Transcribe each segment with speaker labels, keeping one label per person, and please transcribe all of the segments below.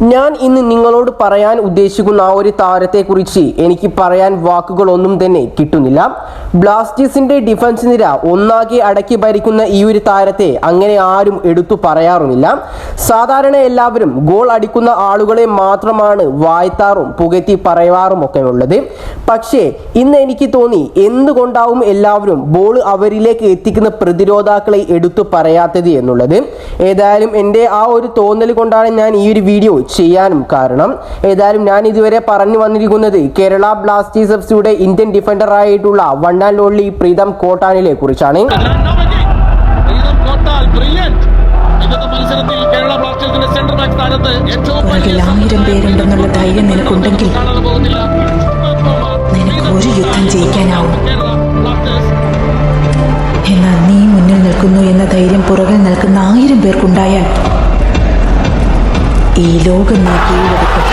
Speaker 1: ഞാൻ ഇന്ന് നിങ്ങളോട് പറയാൻ ഉദ്ദേശിക്കുന്ന ആ ഒരു താരത്തെക്കുറിച്ച് എനിക്ക് പറയാൻ വാക്കുകളൊന്നും തന്നെ കിട്ടുന്നില്ല. ബ്ലാസ്റ്റേഴ്സിന്റെ ഡിഫൻസ് നിര ഒന്നാകെ അടക്കി ഭരിക്കുന്ന ഈ ഒരു താരത്തെ അങ്ങനെ ആരും എടുത്തു പറയാറുമില്ല. സാധാരണ എല്ലാവരും ഗോൾ അടിക്കുന്ന ആളുകളെ മാത്രമാണ് വായ്ത്താറും പുകഴ്ത്തി പറയാറും ഒക്കെ ഉള്ളത്. പക്ഷേ ഇന്ന് എനിക്ക് തോന്നി എന്തുകൊണ്ടാവും എല്ലാവരും ബോൾ അവരിലേക്ക് എത്തിക്കുന്ന പ്രതിരോധാക്കളെ എടുത്തു പറയാത്തത് എന്നുള്ളത്. ഏതായാലും എൻ്റെ ആ ഒരു തോന്നൽ കൊണ്ടാണ് ഞാൻ ഈ ഒരു വീഡിയോ ചെയ്യാനും കാരണം. ഏതായാലും ഞാൻ ഇതുവരെ പറഞ്ഞു വന്നിരിക്കുന്നത് കേരള ബ്ലാസ്റ്റേഴ്സ് എഫ്സിയുടെ ഇന്ത്യൻ ഡിഫൻഡർ ആയിട്ടുള്ള വൺ ആൻഡ് ഓൺലി പ്രീതം കോട്ടാലിനെ കുറിച്ചാണ്.
Speaker 2: ആയിരം പേരുണ്ടെന്നുള്ള ധൈര്യം നിനക്കുണ്ടെങ്കിൽ നിനക്ക് ഒരു യുദ്ധം ജയിക്കാനാവും. എന്നാൽ നീ മുന്നിൽ നിൽക്കുന്നു എന്ന ധൈര്യം പുറകിൽ നിൽക്കുന്ന 1000 പേർക്കുണ്ടായാൽ ഈ ലോകം നീ കീഴടക്കും.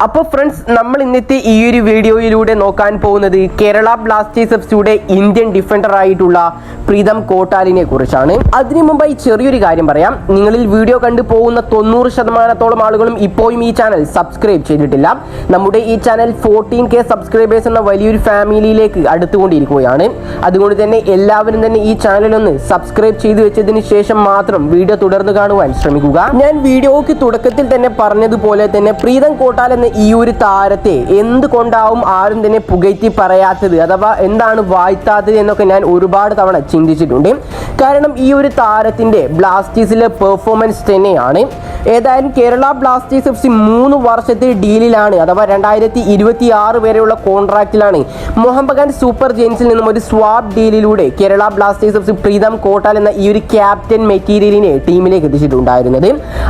Speaker 1: അപ്പോൾ ഫ്രണ്ട്സ്, നമ്മൾ ഇന്നത്തെ ഈ ഒരു വീഡിയോയിലൂടെ നോക്കാൻ പോകുന്നത് കേരള ബ്ലാസ്റ്റേഴ്സ് എഫ്സിയുടെ ഇന്ത്യൻ ഡിഫൻഡർ ആയിട്ടുള്ള പ്രീതം കോട്ടാലിനെ കുറിച്ചാണ്. അതിനു മുമ്പായി ചെറിയൊരു കാര്യം പറയാം. നിങ്ങളിൽ വീഡിയോ കണ്ടു പോകുന്ന 90% ആളുകളും ഇപ്പോഴും ഈ ചാനൽ സബ്സ്ക്രൈബ് ചെയ്തിട്ടില്ല. നമ്മുടെ ഈ ചാനൽ 14K സബ്സ്ക്രൈബേഴ്സ് എന്ന വലിയൊരു ഫാമിലിയിലേക്ക് അടുത്തുകൊണ്ടിരിക്കുകയാണ്. അതുകൊണ്ട് തന്നെ എല്ലാവരും തന്നെ ഈ ചാനൽ ഒന്ന് സബ്സ്ക്രൈബ് ചെയ്തു വെച്ചതിന് ശേഷം മാത്രം വീഡിയോ തുടർന്ന് കാണുവാൻ ശ്രമിക്കുക. ഞാൻ വീഡിയോയ്ക്ക് തുടക്കത്തിൽ തന്നെ പറഞ്ഞതുപോലെ തന്നെ പ്രീതം കോട്ടാൽ എന്ന ഈ ഒരു താരത്തെ എന്തുകൊണ്ടാവും ആരും തന്നെ പുകഴ്ത്തി പറയാത്തത്, അഥവാ എന്താണ് വാഴ്ത്താത്തത് എന്നൊക്കെ ഞാൻ ഒരുപാട് തവണ ചിന്തിച്ചിട്ടുണ്ട്. കാരണം ഈ ഒരു താരത്തിന്റെ ബ്ലാസ്റ്റേഴ്സിലെ പെർഫോമൻസ് തന്നെയാണ്. ഏതായാലും കേരള ബ്ലാസ്റ്റേഴ്സ് എഫ്സി 3 വർഷത്തെ ഡീലിലാണ്, അഥവാ 2026 വരെയുള്ള കോൺട്രാക്റ്റിലാണ് മോഹൻബഗാൻ സൂപ്പർ ജെയിൻസിൽ നിന്നും ഒരു സ്വാപ്പ് ഡീലിലൂടെ കേരള ബ്ലാസ്റ്റേഴ്സ് എഫ്സി പ്രീതം കോട്ടാൽ എന്ന ഈ ഒരു ക്യാപ്റ്റൻ മെറ്റീരിയലിനെ ടീമിലേക്ക് എത്തിച്ചിട്ടുണ്ടായിരുന്നത്.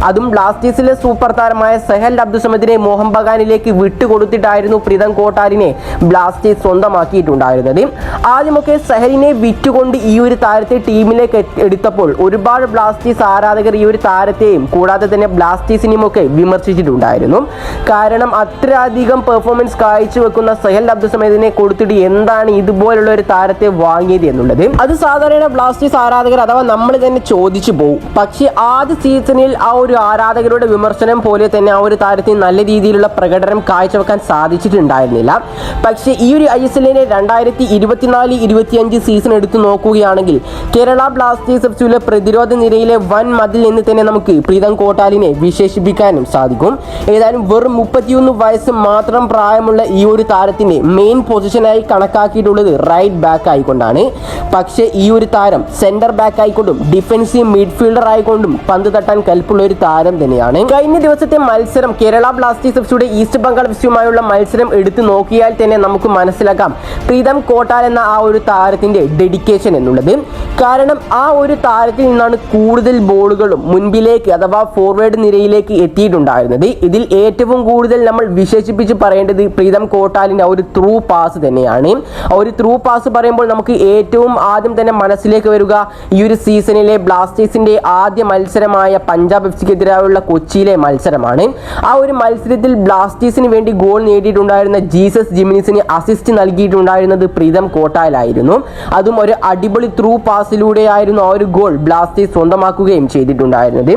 Speaker 1: അതും ബ്ലാസ്റ്റേഴ്സിലെ സൂപ്പർ താരമായ സഹൽ അബ്ദുസമദിനെ മോഹൻബഗാനിലേക്ക് വിട്ടുകൊടുത്തിട്ടായിരുന്നു പ്രീതം കോട്ടാലിനെ ബ്ലാസ്റ്റേഴ്സ് സ്വന്തമാക്കിയിട്ടുണ്ടായിരുന്നത്. ആദ്യമൊക്കെ സഹലിനെ വിറ്റുകൊണ്ട് ഈ ഒരു താരത്തെ ടീമിലേക്ക് എടുത്തപ്പോൾ ഒരുപാട് ബ്ലാസ്റ്റേഴ്സ് ആരാധകർ ഈ ഒരു താരത്തെയും കൂടാതെ തന്നെ ബ്ലാസ്റ്റേഴ്സിനെയും ഒക്കെ വിമർശിച്ചിട്ടുണ്ടായിരുന്നു. കാരണം അത്രയധികം പെർഫോമൻസ് കാഴ്ചവെക്കുന്ന സഹൽ അബ്ദുസമദിനെ കൊടുത്തിട്ട് എന്താണ് ഇതുപോലുള്ള ഒരു താരത്തെ വാങ്ങിയത് എന്നുള്ളത് അത് സാധാരണ ബ്ലാസ്റ്റേഴ്സ് ആരാധകർ അഥവാ നമ്മൾ തന്നെ ചോദിച്ചു പോകും. പക്ഷേ ആദ്യ സീസണിൽ ആ ഒരു ആരാധകരുടെ വിമർശനം പോലെ തന്നെ ആ ഒരു താരത്തിന് നല്ല രീതിയിലുള്ള പ്രകടനം കാഴ്ചവെക്കാൻ സാധിച്ചിട്ടുണ്ടായിരുന്നില്ല. പക്ഷേ ഈ ഒരു ISLന്റെ 2024-25 സീസൺ എടുത്തു നോക്കുകയാണെങ്കിൽ കേരള ബ്ലാസ്റ്റേഴ്സ് എഫ്സിയിലെ പ്രതിരോധ നിരയിലെ വൻ മതിൽ എന്ന് തന്നെ നമുക്ക് പ്രീതം കോട്ടാലിനെ വിശേഷിപ്പിക്കാനും സാധിക്കും. ഏതായാലും വെറും 31 വയസ്സ് മാത്രം പ്രായമുള്ള ഈ ഒരു താരത്തിന്റെ മെയിൻ പൊസിഷനായി കണക്കാക്കിയിട്ടുള്ളത് റൈറ്റ് ബാക്ക് ആയിക്കൊണ്ടാണ്. പക്ഷേ ഈ ഒരു താരം സെന്റർ ബാക്ക് ആയിക്കൊണ്ടും ഡിഫൻസീവ് മിഡ്ഫീൽഡർ ആയിക്കൊണ്ടും പന്ത് തട്ടാൻ കൽപ്പുള്ള ഒരു താരം തന്നെയാണ്. കഴിഞ്ഞ ദിവസത്തെ മത്സരം കേരള ബ്ലാസ്റ്റേഴ്സ് എഫ്സിയുടെ ഈസ്റ്റ് ബംഗാൾ എഫ്സിയുമായുള്ള മത്സരം എടുത്തു നോക്കിയാൽ തന്നെ നമുക്ക് മനസ്സിലാക്കാം പ്രീതം കോട്ടാൽ എന്ന ആ ഒരു താരത്തിന്റെ ഡെഡിക്കേഷൻ എന്നുള്ളത്. കാരണം ആ ഒരു താരത്തിൽ നിന്നാണ് കൂടുതൽ ബോളുകളും മുൻപിലേക്ക് അഥവാ ഫോർവേഡ് നിരയിലേക്ക് എത്തിയിട്ടുണ്ടായിരുന്നത്. ഇതിൽ ഏറ്റവും കൂടുതൽ നമ്മൾ വിശേഷിപ്പിച്ച് പറയേണ്ടത് പ്രീതം കോട്ടാലിന്റെ ആ ഒരു ത്രൂ പാസ് തന്നെയാണ്. ആ ഒരു ത്രൂ പാസ് പറയുമ്പോൾ നമുക്ക് ഏറ്റവും ആദ്യം തന്നെ മനസ്സിലേക്ക് വരിക ഈ ഒരു സീസണിലെ ബ്ലാസ്റ്റേഴ്സിന്റെ ആദ്യ മത്സരമായ പഞ്ചാബ് എഫ്സിക്കെതിരായുള്ള കൊച്ചിയിലെ മത്സരമാണ്. ആ ഒരു മത്സരത്തിൽ ബ്ലാസ്റ്റേഴ്സിന് വേണ്ടി ഗോൾ നേടിയിട്ടുണ്ടായിരുന്ന ജീസസ് ജിമിനിസിന് അസിസ്റ്റ് നൽകിയിട്ടുണ്ടായിരുന്നത് പ്രീതം കോട്ടാലായിരുന്നു. അതും ഒരു അടിപൊളി ത്രൂ പാസിലൂടെയായിരുന്നു ആ ഒരു ഗോൾ ബ്ലാസ്റ്റേഴ്സ് സ്വന്തമാക്കുകയും ചെയ്തിട്ടുണ്ടായിരുന്നത്.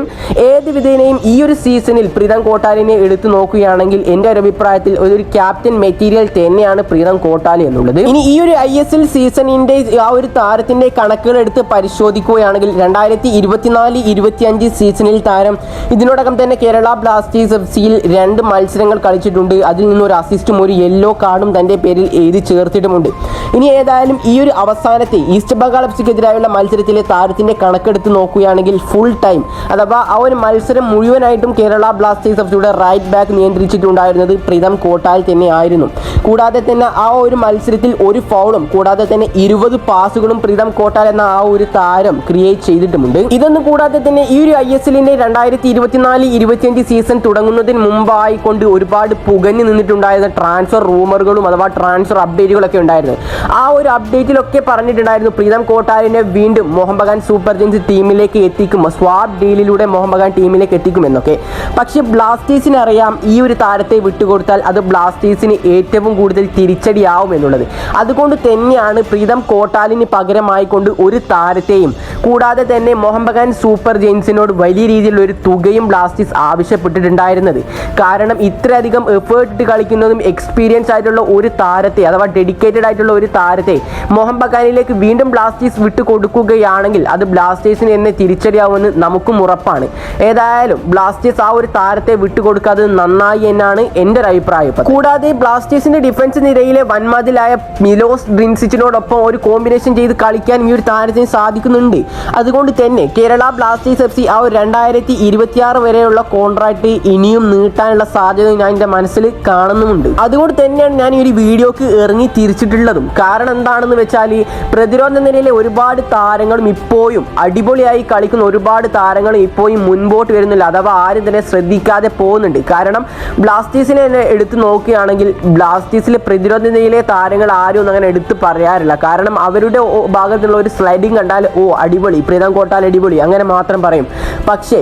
Speaker 1: ഏത് വിധേനയും ഈ ഒരു സീസണിൽ പ്രീതം കോട്ടാലിനെ എടുത്തു നോക്കുകയാണെങ്കിൽ എൻ്റെ ഒരു അഭിപ്രായത്തിൽ ഒരു ക്യാപ്റ്റൻ മെറ്റീരിയൽ തന്നെയാണ് പ്രീതം കോട്ടാലി എന്നുള്ളത്. ഇനി ഈ ഒരു ISL സീസണിന്റെ ആ ഒരു താരത്തിന്റെ കണക്കുകൾ എടുത്ത് പരിശോധിക്കുകയാണെങ്കിൽ 2024-25 സീസണിൽ താരം ഇതിനോടകം തന്നെ കേരള ബ്ലാസ്റ്റേഴ്സ് എഫ്സിയിൽ 2 മത്സരങ്ങൾ കളിച്ചിട്ടുണ്ട്. അതിൽ നിന്നൊരു അസിസ്റ്റും ഒരു യെല്ലോ കാർഡും തന്റെ പേരിൽ എഴുതി ചേർത്തിട്ടുമുണ്ട്. ഇനി ഏതായാലും ഈ ഒരു അവസാനത്തെ ഈസ്റ്റ് ബംഗാൾ എഫ്സിക്കെതിരായുള്ള മത്സരത്തിലെ താരത്തിന്റെ കണക്കെടുത്ത് നോക്കുകയാണെങ്കിൽ ഫുൾ ടൈം അഥവാ ആ ഒരു മത്സരം മുഴുവനായിട്ടും കേരള ബ്ലാസ്റ്റേഴ്സ് എഫ്സിയുടെ റൈറ്റ് ബാക്ക് നിയന്ത്രിച്ചിട്ടുണ്ടായിരുന്നത് പ്രീതം കോട്ടാൽ തന്നെ ആയിരുന്നു. കൂടാതെ തന്നെ ആ ഒരു മത്സരത്തിൽ ഒരു ഫൗളും കൂടാതെ തന്നെ 20 പാസുകളും പ്രീതം കോട്ടാൽ എന്ന ആ ഒരു താരം ക്രിയേറ്റ് ചെയ്തിട്ടുമുണ്ട്. ഇതൊന്നും കൂടാതെ തന്നെ ഈ ഒരു ISLന്റെ 2024-25 സീസൺ തുടങ്ങുന്നതിന് മുമ്പായിക്കൊണ്ട് ഒരുപാട് പുകഞ്ഞു നിന്നിട്ടുണ്ടായിരുന്ന ട്രാൻസ്ഫർ റൂമറുകളും അഥവാ ട്രാൻസ്ഫർ അപ്ഡേറ്റുകളൊക്കെ ഉണ്ടായിരുന്നു. ആ ഒരു അപ്ഡേറ്റിലൊക്കെ പറഞ്ഞിട്ടുണ്ടായിരുന്നു പ്രീതം കോട്ടാലിനെ വീണ്ടും മോഹൻ ബഗാൻ സൂപ്പർ ജയൻസ് ടീമിലേക്ക് എത്തിക്കും, സ്വാപ്പ് ഡീലിലൂടെ മോഹൻ ബഗാൻ ടീമിലേക്ക് എത്തിക്കുമെന്നൊക്കെ. പക്ഷേ ബ്ലാസ്റ്റേഴ്സിന് അറിയാം ഈ ഒരു താരത്തെ വിട്ടുകൊടുത്താൽ അത് ബ്ലാസ്റ്റേഴ്സിന് ഏറ്റവും കൂടുതൽ തിരിച്ചടിയാവും എന്നുള്ളത്. അതുകൊണ്ട് തന്നെയാണ് പ്രീതം കോട്ടാലിന് പകരമായിക്കൊണ്ട് ഒരു താരത്തെയും കൂടാതെ തന്നെ മോഹൻ ബഗാൻ സൂപ്പർ ജയൻസിനോട് വലിയ രീതിയിലുള്ള ഒരു തുകയും ബ്ലാസ്റ്റേഴ്സ് ആവശ്യപ്പെട്ടിട്ടുണ്ടായിരുന്നത്. കാരണം ഇത്രയധികം എഫേർട്ട് ഇട്ട് കളിക്കുന്നതും എക്സ്പീരിയൻസ് ആയിട്ടുള്ള ഒരു താരത്തെ അഥവാ ഡെഡിക്കേറ്റഡ് ആയിട്ടുള്ള ഒരു താരത്തെ മോഹൻ ബഗാനിലേക്ക് വീണ്ടും ബ്ലാസ്റ്റേഴ്സ് വിട്ടു കൊടുക്കുകയാണെങ്കിൽ അത് ബ്ലാസ്റ്റേഴ്സിന് തന്നെ തിരിച്ചടിയാവുമെന്ന് നമുക്കും ഉറപ്പാണ്. ഏതായാലും ബ്ലാസ്റ്റേഴ്സ് ആ ഒരു താരത്തെ വിട്ടുകൊടുക്കാതെ നന്നായി എന്നാണ് എൻ്റെ ഒരു അഭിപ്രായം. കൂടാതെ ബ്ലാസ്റ്റേഴ്സിന്റെ ഡിഫൻസ് നിരയിലെ വൻമതിലായ മിലോസ് ഡ്രിൻസിച്ചിനോടൊപ്പം ഒരു കോമ്പിനേഷൻ ചെയ്ത് കളിക്കാൻ ഈ ഒരു താരത്തിന് സാധിക്കുന്നുണ്ട്. അതുകൊണ്ട് തന്നെ കേരള ബ്ലാസ്റ്റേഴ്സ് FC ആ ഒരു 2026 വരെയുള്ള കോൺട്രാക്ട് ഇനിയും നീട്ടാനുള്ള സാധ്യത ഞാൻ എൻ്റെ മനസ്സിൽ കാണുന്നുമുണ്ട്. അതുകൊണ്ട് തന്നെയാണ് ഞാൻ ഈ ഒരു വീഡിയോക്ക് ഇറങ്ങി തിരിച്ചിട്ടുള്ളതും. കാരണം എന്താണെന്ന് വെച്ചാൽ പ്രതിരോധ നിരയിലെ ഒരുപാട് താരങ്ങളും ഇപ്പോഴും അടിപൊളിയായി കളിക്കുന്ന ഒരുപാട് താരങ്ങളും ഇപ്പോഴും മുൻപോട്ട് വരുന്നില്ല, അഥവാ ആരും തന്നെ ശ്രദ്ധിക്കാതെ പോകുന്നുണ്ട്. കാരണം ബ്ലാസ്റ്റേഴ്സിനെ തന്നെ എടുത്ത് നോക്കുകയാണെങ്കിൽ ബ്ലാസ്റ്റേഴ്സിലെ പ്രതിരോധ നിരയിലെ താരങ്ങൾ ആരും ഒന്നും അങ്ങനെ എടുത്ത് പറയാറില്ല. കാരണം അവരുടെ ഭാഗത്തുള്ള ഒരു സ്ലൈഡിങ് കണ്ടാൽ ഓ അടിപൊളി, പ്രീതം കോട്ടാൽ അടിപൊളി അങ്ങനെ മാത്രം പറയും. പക്ഷേ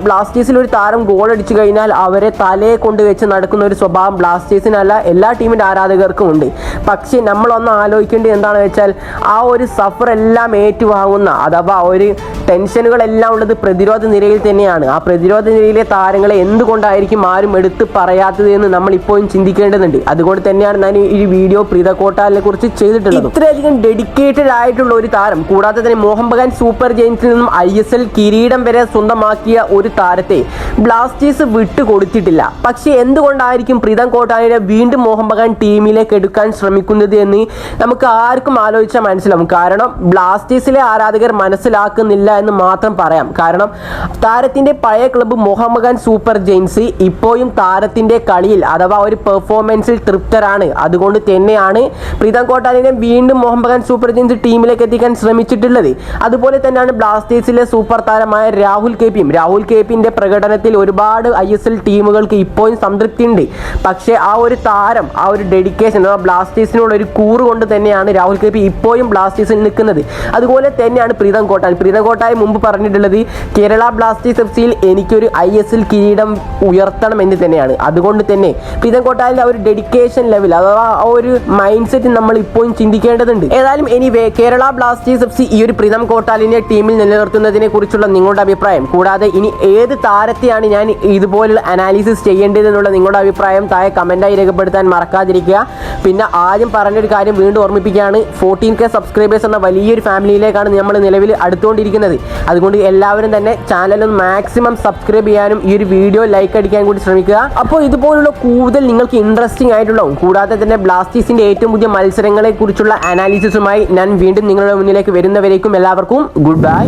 Speaker 1: ബ്ലാസ്റ്റേഴ്സിൽ ഒരു താരം ഗോൾ അടിച്ചു കഴിഞ്ഞാൽ അവരെ തലയെ കൊണ്ട് വെച്ച് നടക്കുന്ന ഒരു സ്വഭാവം ബ്ലാസ്റ്റേഴ്സിനല്ല എല്ലാ ടീമിൻ്റെ ആരാധകർക്കും ഉണ്ട്. പക്ഷേ നമ്മളൊന്ന് ആലോചിക്കേണ്ടത് എന്താണെന്ന് വെച്ചാൽ ആ ഒരു സഫർ എല്ലാം ഏറ്റുവാങ്ങുന്ന അഥവാ ഒരു ടെൻഷനുകളെല്ലാം ഉള്ളത് പ്രതിരോധ നിരയിൽ തന്നെയാണ്. ആ പ്രതിരോധ നിരയിലെ താരങ്ങളെ എന്തുകൊണ്ടായിരിക്കും ആരും എടുത്ത് പറയാത്തത് എന്ന് നമ്മൾ ഇപ്പോഴും ചിന്തിക്കേണ്ടതുണ്ട്. അതുകൊണ്ട് തന്നെയാണ് ഞാൻ ഈ വീഡിയോ പ്രീതം കോട്ടാലിനെ കുറിച്ച് ചെയ്തിട്ടുള്ളത്. ഇത്രയധികം ഡെഡിക്കേറ്റഡ് ആയിട്ടുള്ള ഒരു താരം, കൂടാതെ തന്നെ മോഹൻ ബഗാൻ സൂപ്പർ ജയൻസിൽ നിന്നും ISL കിരീടം വരെ സ്വന്തമാക്കിയ ഒരു താരത്തെ ബ്ലാസ്റ്റേഴ്സ് വിട്ടുകൊടുത്തിട്ടില്ല. പക്ഷേ എന്തുകൊണ്ടായിരിക്കും പ്രീതം കോട്ടാലിനെ വീണ്ടും മോഹൻ ബഗാൻ ടീമിലേക്ക് എടുക്കാൻ ശ്രമിക്കുന്നത് എന്ന് നമുക്ക് ആർക്കും ആലോചിച്ചാൽ മനസ്സിലാവും. കാരണം ബ്ലാസ്റ്റേഴ്സിലെ ആരാധകർ മനസ്സിലാക്കുന്നില്ല എന്ന് മാത്രം പറയാം. കാരണം താരത്തിന്റെ പഴയ club Mohun Bagan super giants ഇപ്പോഴും താരത്തിന്റെ കളിയിൽ അഥവാ ഒരു പെർഫോമൻസിൽ തൃപ്തരാണ്. അതുകൊണ്ട് തന്നെയാണ് പ്രീതം കോട്ടാലിനെ വീണ്ടും മോഹൻ ബഗാൻ സൂപ്പർ ജയൻസ് ടീമിലേക്ക് എത്തിക്കാൻ ശ്രമിച്ചിട്ടുള്ളത്. അതുപോലെ തന്നെയാണ് ബ്ലാസ്റ്റേഴ്സിലെ സൂപ്പർ താരമായ രാഹുൽ കെപിന്റെ പ്രകടനത്തിൽ ഒരുപാട് ISL ടീമുകൾക്ക് ഇപ്പോഴും സംതൃപ്തി ഉണ്ട്. പക്ഷേ ആ ഒരു താരം ആ ഒരു ഡെഡിക്കേഷൻ അഥവാ ബ്ലാസ്റ്റേഴ്സിനുള്ള ഒരു കൂറ് കൊണ്ട് തന്നെയാണ് രാഹുൽ കെപി ഇപ്പോഴും ബ്ലാസ്റ്റേഴ്സിൽ നിൽക്കുന്നത്. അതുപോലെ തന്നെയാണ് പ്രീതം കോട്ടാൽ മുമ്പ് പറഞ്ഞിട്ടുള്ളത് കേരള ബ്ലാസ്റ്റേഴ്സ് FCയിൽ എനിക്കൊരു ISL കിരീടം ഉയർത്തണം എന്ന് തന്നെയാണ്. അതുകൊണ്ട് തന്നെ പ്രീതം കോട്ടാലിന്റെ ആ ഒരു ഡെഡിക്കേഷൻ ലെവൽ അഥവാ ആ ഒരു മൈൻഡ് സെറ്റ് നമ്മൾ ഇപ്പോഴും ചിന്തിക്കേണ്ടതുണ്ട്. ഏതായാലും കേരള ബ്ലാസ്റ്റേഴ്സ് FC ഈ ഒരു പ്രീതം കോട്ടാലിനെ ടീമിൽ നിലനിർത്തുന്നതിനെ കുറിച്ചുള്ള നിങ്ങളുടെ അഭിപ്രായം, കൂടാതെ ഇനി ഏത് താരത്തെയാണ് ഞാൻ ഇതുപോലുള്ള അനാലിസിസ് ചെയ്യേണ്ടതെന്നുള്ള നിങ്ങളുടെ അഭിപ്രായം താഴെ കമന്റായി രേഖപ്പെടുത്താൻ മറക്കാതിരിക്കുക. പിന്നെ ആദ്യം പറഞ്ഞൊരു കാര്യം വീണ്ടും ഓർമ്മിപ്പിക്കുകയാണ്, 14K സബ്സ്ക്രൈബേഴ്സ് എന്ന വലിയൊരു ഫാമിലിയിലേക്കാണ് നമ്മൾ നിലവിൽ അടുത്തുകൊണ്ടിരിക്കുന്നത്. അതുകൊണ്ട് എല്ലാവരും തന്നെ ചാനലൊന്ന് മാക്സിമം സബ്സ്ക്രൈബ് ചെയ്യാനും ഈ ഒരു വീഡിയോ ലൈക്ക് അടിക്കാൻ കൂടി ശ്രമിക്കുക. അപ്പോൾ ഇതുപോലുള്ള കൂടുതൽ നിങ്ങൾക്ക് ഇൻട്രസ്റ്റിംഗ് ആയിട്ടുള്ളതും കൂടാതെ തന്നെ ബ്ലാസ്റ്റേഴ്സിന്റെ ഏറ്റവും പുതിയ മത്സരങ്ങളെ കുറിച്ചുള്ള അനാലിസിസുമായി ഞാൻ വീണ്ടും നിങ്ങളുടെ മുന്നിലേക്ക് വരുന്നവരേക്കും എല്ലാവർക്കും ഗുഡ് ബൈ.